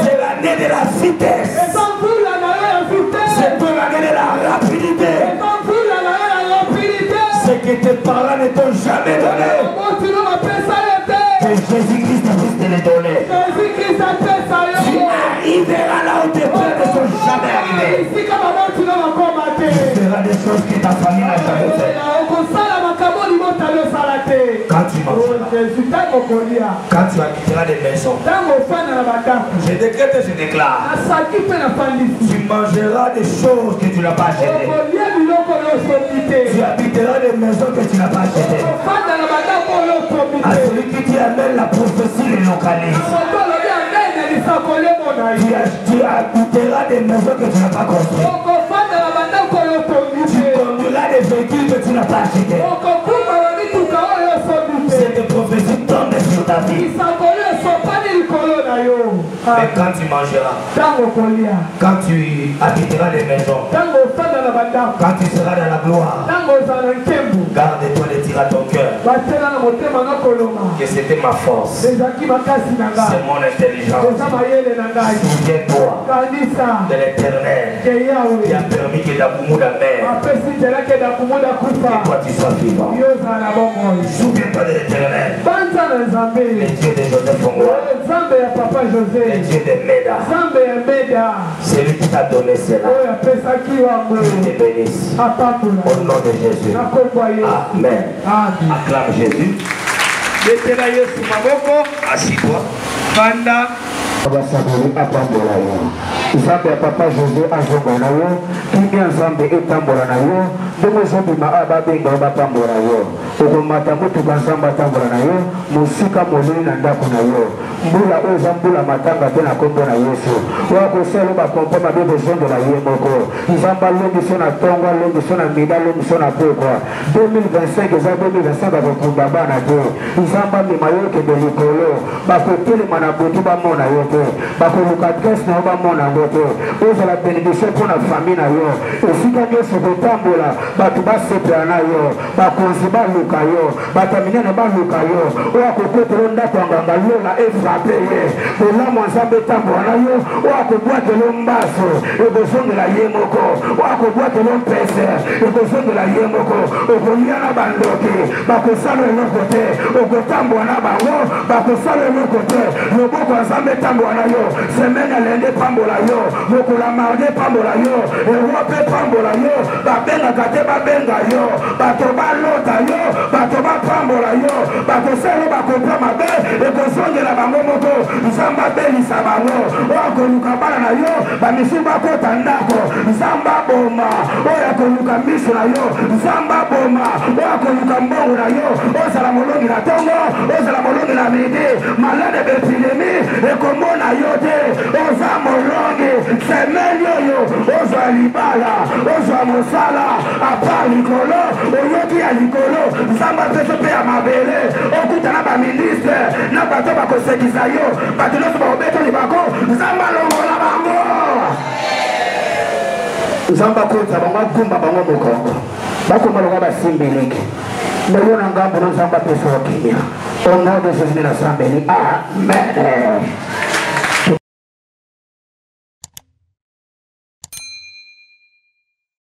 C'est l'année de la vitesse. C'est ton année de la rapidité. Ce que tes parents ne t'ont jamais donné, que Jésus-Christ puisse te les donner. Tu arriveras là où tes pères ne sont jamais arrivés. Tu feras des choses que ta famille n'a jamais fait. Quand tu mangeras, quand tu habiteras des maisons, je décrète et je déclare, tu mangeras des choses que tu n'as pas achetées. Tu habiteras des maisons que tu n'as pas achetées. À celui qui dit Amen, la prophétie les localise. Tu habiteras des maisons que tu n'as pas construites. Tu conduiras des véhicules que tu n'as pas achetés. Cette prophétie tombe sur ta vie. Mais quand tu mangeras, quand tu habiteras les maisons, quand tu seras dans la gloire, garde-toi de tirer à ton cœur que c'était ma force, c'est mon intelligence. Souviens-toi de l'Éternel qui a permis que Daboumouda meure et toi tu sois vivant. Souviens-toi de l'Éternel, le Dieu de Joseph Fongoua, le Dieu de Méda, c'est lui qui t'a donné cela. Je te bénisse au nom de Jésus. Amen. Acclame Jésus. Assis-toi. Banda. Nzambe ya papa José azonga na yo kimia nzambe etambola na yo ndenge ozobima ababenga yo batambola yo okomata motuka nzambe atambola na yo mosika molili na ndako na yo mbula oyo eza mbula matanga te na kombo na Yesu wakosala bakompo mabe bezondela ye moko nzambe alongi so na tongo alongi so na mida alongi so na pokwa 2025 eza 2025 bakokunda bana te nzambe amema yo okende likolo bakotelema na butu bamona yo te bakoluka grâce na yo bamona yango te ozala bénédiction mpo na famille na yo esika nyonso kotambola bato basepela na yo bakonzi baluka yo bato ya minene baluka yo oyo akokotela ndako ya nganga lola efrape ye bolamu ya nzambe etambola na yo oyo akobwakela mbaso ekozongela ye moko oyo akobwakela mpese ekozongela ye moko okolia na bandoki bakosala eloko te okotambola na bango bakosala eloko te loboko ya nzambe etambola na yo semaine ya lende pambola yo mokula marde pambola yo erope pambola yo babengaka te babenga yo bato balota yo bato bapambola yo bakosala bakompra mabe ekozongela bango moko nzambe abelisa bango oyo akoluka bana na yo bamisu bakota ndako nzambe aboma oyo akoluka miso na yo nzambe aboma oyo akoluka mbongo na yo ozala molongi na tongo ozala molongi na midi malade bepidemi ekomona yo te oza molongi semeni oyo ozwa libala ozwa mosala apa likolo oyoki ya likolo nzambe apeso mpe ya mabele okuta na baministre na bato bakosekisa yo bato nyonso bakobetoli bako nzambe alongola bango nzambe akota bango agumba bango mokongo bakoma longa basimbiliki ndelo na ngambo na nzambe apeso okimia au nom de Jésus na sambeli amen.